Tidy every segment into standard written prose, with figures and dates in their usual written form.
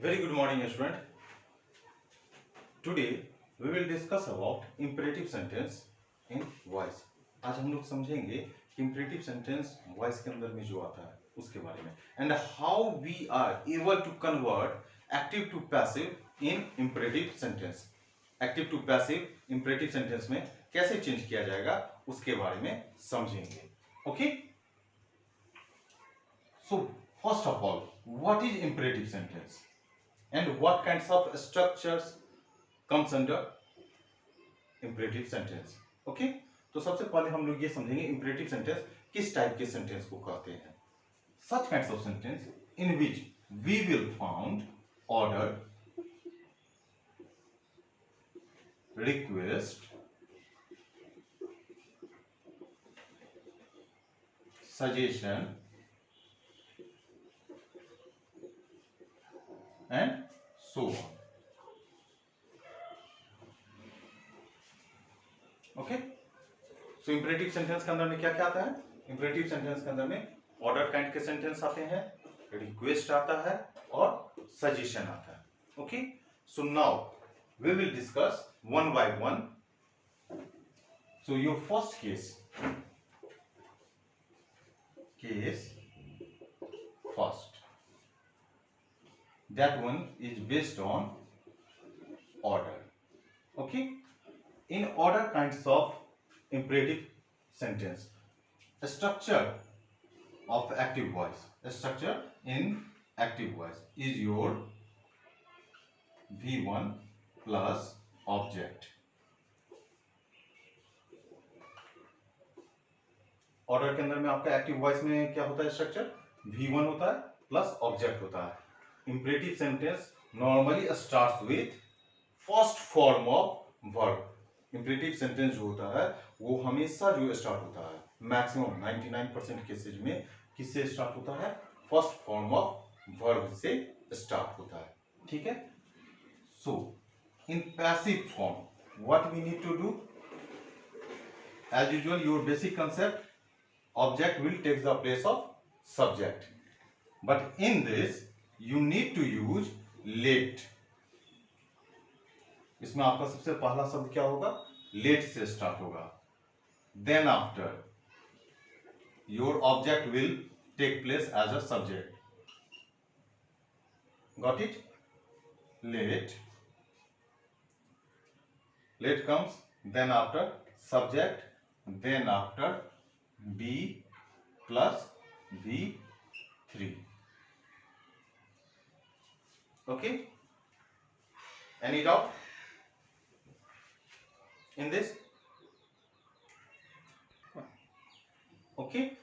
Very good morning, student. Today we will discuss about imperative sentence in voice. आज हम लोग समझेंगे कि imperative sentence voice के अंदर में जो आता है उसके बारे में and how we are able to convert active to passive in imperative sentence. Active to passive imperative sentence में कैसे चेंज किया जाएगा उसके बारे में समझेंगे. Okay? So first of all, what is imperative sentence? And what kinds of structures comes under imperative sentence? Okay? तो सबसे पहले हम लोग ये समझेंगे imperative sentence किस टाइप के सेंटेंस को कहते हैं. Such kinds of sentence in which we will found order, request, suggestion and so on. Okay, so imperative sentence के अंदर में क्या क्या आता है? इंपरेटिव सेंटेंस के अंदर में ऑर्डर काइंड के सेंटेंस आते हैं, रिक्वेस्ट आता है और सजेशन आता है. Okay, so now we will discuss one by one. So your first case first, that one is based on order. Okay, in order kinds of imperative sentence, structure of active voice, structure in active voice is your V1 plus object. Order के अंदर में आपका active voice में क्या होता है? Structure V1 होता है प्लस ऑब्जेक्ट होता है. Imperative sentence normally starts with first form of verb. Imperative sentence जो होता है वो हमेशा जो स्टार्ट होता है मैक्सिमम 99% केसेज में किससे स्टार्ट होता है? फर्स्ट फॉर्म ऑफ वर्ब से स्टार्ट होता है. ठीक है. So in passive form what we need to do, as usual your basic concept, object will take the place of subject, but in this you need to use let. इसमें आपका सबसे पहला शब्द क्या होगा? let से स्टार्ट होगा. then after your object will take place as a subject. got it? let comes, then after subject, then after be plus v3. Okay, any doubt in this? Okay,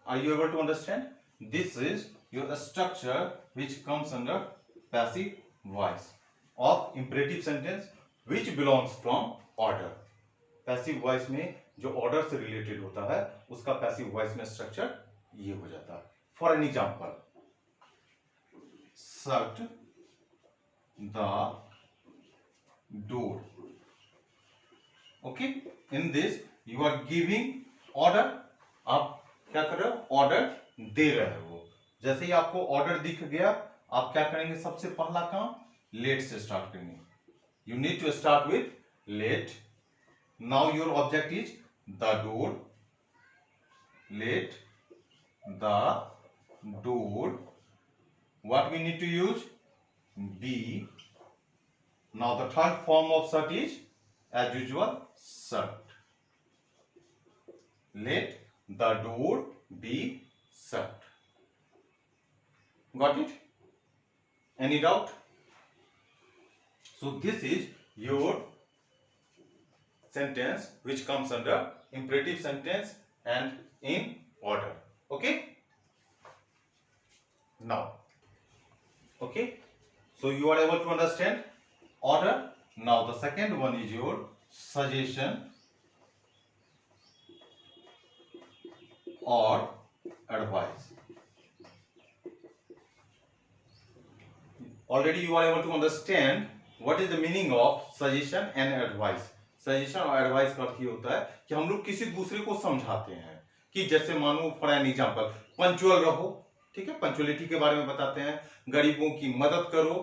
are you able to understand? This is your structure which comes under passive voice of imperative sentence which belongs from order. passive voice में जो order से related होता है उसका passive voice में structure ये हो जाता है. For an example, shut the door. Okay, in this you are giving order. आप क्या कर रहे हो? ऑर्डर दे रहे हो. जैसे ही आपको ऑर्डर दिख गया आप क्या करेंगे? सबसे पहला काम लेट से स्टार्ट करेंगे. You need to start with let. Now your object is the door. Let the door. What we need to use? be. Now the third form of shut is as usual shut. Let the door be shut. Got it? Any doubt? So this is your sentence which comes under imperative sentence and in order. Okay? Now, okay? So you are able to understand order. Now the second one is your suggestion or advice. Already you are able to understand what is the meaning of suggestion and advice. Suggestion और advice का अर्थ ये होता है कि हम लोग किसी दूसरे को समझाते हैं कि जैसे मानो फॉर एन एग्जांपल पंचुअल रहो, ठीक है, पंचुअलिटी के बारे में बताते हैं, गरीबों की मदद करो,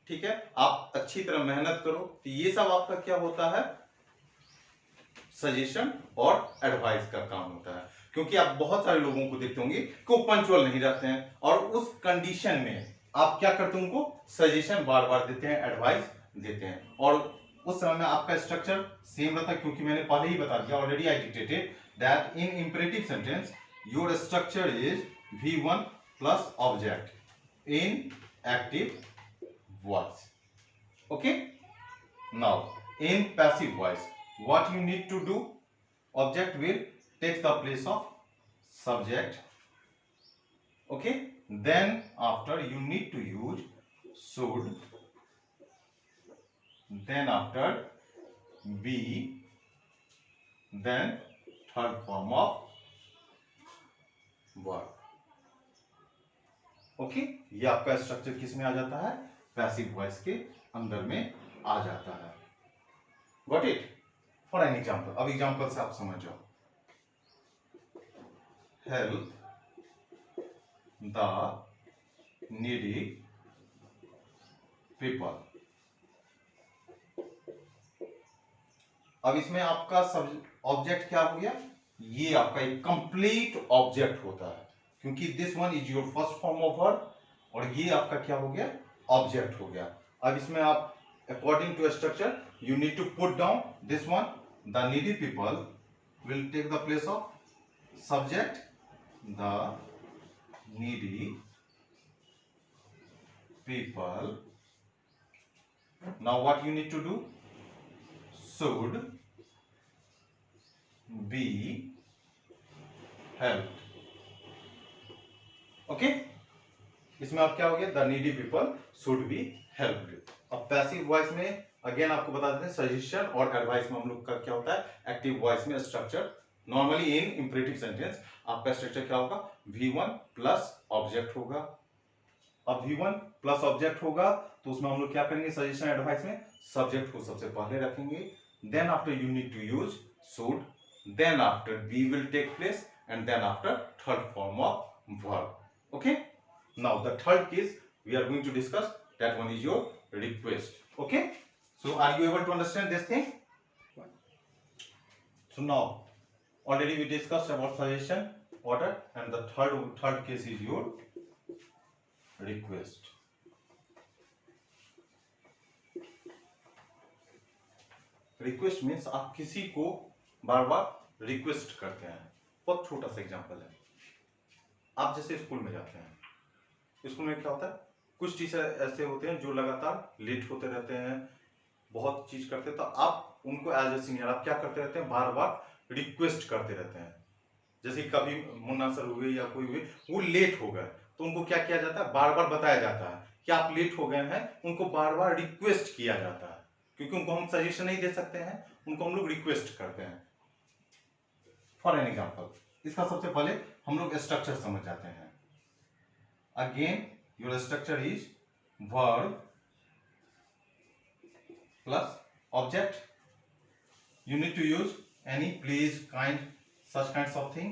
ठीक है, आप अच्छी तरह मेहनत करो, तो ये सब आपका क्या होता है, सजेशन और एडवाइस का काम होता है। क्योंकि आप बहुत सारे लोगों को देखते होंगे कि वो पंचुअल नहीं रहते हैं, और उस कंडीशन में आप क्या करते हैं, उनको सजेशन बार बार देते हैं, एडवाइस देते हैं, और उस समय में आपका स्ट्रक्चर सेम रहता है। क्योंकि मैंने पहले ही बता दिया, already I dictated that in imperative sentence your structure is V1 plus object in active voice. Okay, now in passive voice what you need to do, object will take the place of subject, okay, then after you need to use should, then after be, then third form of verb। Okay, ये आपका structure किस में आ जाता है, passive voice के अंदर में आ जाता है। Got it? For an example, अब एग्जाम्पल से आप समझ जाओ। Help the needy people। अब इसमें आपका सब ऑब्जेक्ट क्या हो गया, ये आपका एक कंप्लीट ऑब्जेक्ट होता है, क्योंकि this one is your first form of verb, और ये आपका क्या हो गया, ऑब्जेक्ट हो गया। अब इसमें आप according to a structure you need to put down this one, the needy people will take the place of subject, the needy people। Now what you need to do, should be helped। okay, इसमें आप क्या हो गया, the needy people should be helped। अब passive voice में again आपको बता देते हैं, सजेशन और एडवाइस में हम लोग का क्या होता है, एक्टिव वॉइस में structure normally in imperative sentence आपका स्ट्रक्चर क्या होगा, V1 प्लस ऑब्जेक्ट होगा। अब V1 प्लस ऑब्जेक्ट होगा तो उसमें हम लोग क्या करेंगे, सजेशन एडवाइस में सब्जेक्ट को सबसे पहले रखेंगे, then after you need to use should, then after be will take place, and then after third form of verb. Okay, now the third case we are going to discuss, that one is your request। okay, so are you able to understand this thing? So now already we discussed about suggestion, order, and the third case is your request। request means आप किसी को बार बार request करते हैं। बहुत छोटा सा example है, आप जैसे स्कूल में जाते हैं, स्कूल में क्या होता है, कुछ टीचर ऐसे होते हैं जो लगातार लेट होते रहते हैं, बहुत चीज करते हैं, तो आप उनको एज ए सीनियर आप क्या करते रहते हैं, बार बार रिक्वेस्ट करते रहते हैं। जैसे कभी मुन्ना सर हुए या कोई हुए, वो लेट हो गए, तो उनको क्या किया जाता है, बार बार बताया जाता है कि आप लेट हो गए हैं, उनको बार बार रिक्वेस्ट किया जाता है, क्योंकि उनको हम सजेशन नहीं दे सकते हैं, उनको हम लोग रिक्वेस्ट करते हैं। फॉर एन एग्जाम्पल, इसका सबसे पहले हम लोग स्ट्रक्चर समझ जाते हैं। Again your structure is verb plus object, you need to use any, please, kind, such kinds of thing।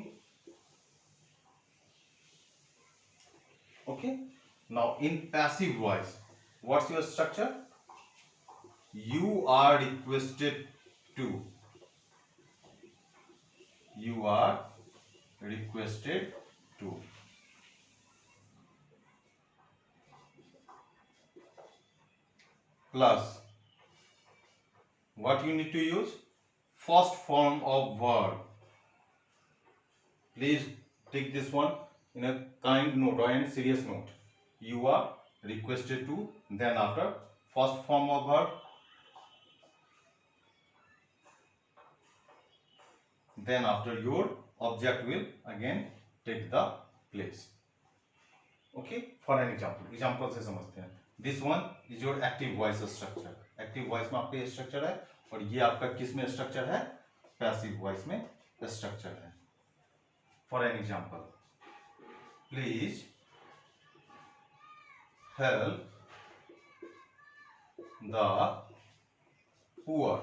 okay, now in passive voice what's your structure, you are requested to, you are requested to, plus what you need to use, first form of verb। please take this one in a kind note or in a serious note, you are requested to, then after first form of verb, then after your object will again take the place। okay, for an example से समझते हैं। this one is your active voice structure। active voice में आपका ये structure है, और ये आपका किस में स्ट्रक्चर है, पैसिव वॉइस में स्ट्रक्चर है। for an example, please help the poor।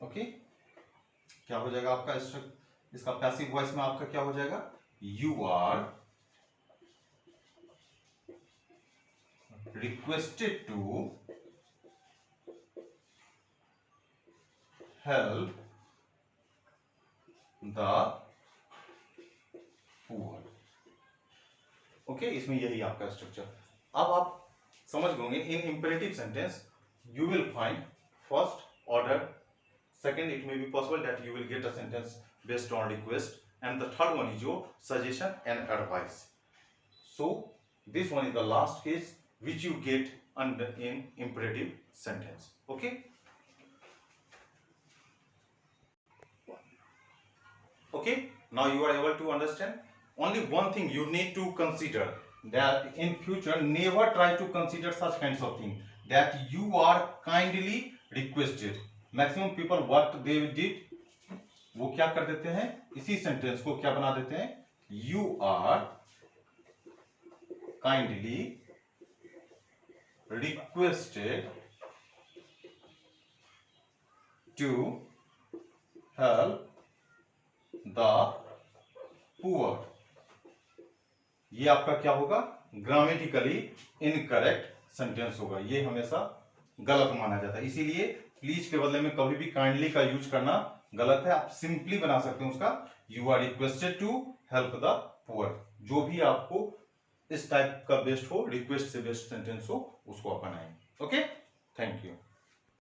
Okay, क्या हो जाएगा आपका इसका पैसिव वॉइस में आपका क्या हो जाएगा, you are requested to help the poor. Okay, इसमें यही आपका स्ट्रक्चर। अब आप समझ गए in imperative sentence you will find first order, second it may be possible that you will get a sentence based on request, and the third one is your suggestion and advice. So this one is the last case which you get under in imperative sentence. Okay, okay, now you are able to understand. Only one thing you need to consider, that in future never try to consider such kinds of things, that you are kindly requested. Maximum people what they did, वो क्या कर देते हैं, इसी sentence को क्या बना देते हैं, you are kindly requested to help the poor. ये आपका क्या होगा, ग्रामेटिकली इनकरेक्ट सेंटेंस होगा, ये हमेशा गलत माना जाता है। इसीलिए प्लीज के बदले में कभी भी काइंडली का यूज करना गलत है। आप सिंपली बना सकते हैं उसका, you are requested to help the poor. जो भी आपको इस टाइप का बेस्ट हो, रिक्वेस्ट से बेस्ट सेंटेंस हो, उसको आप बनाएं। Okay, thank you.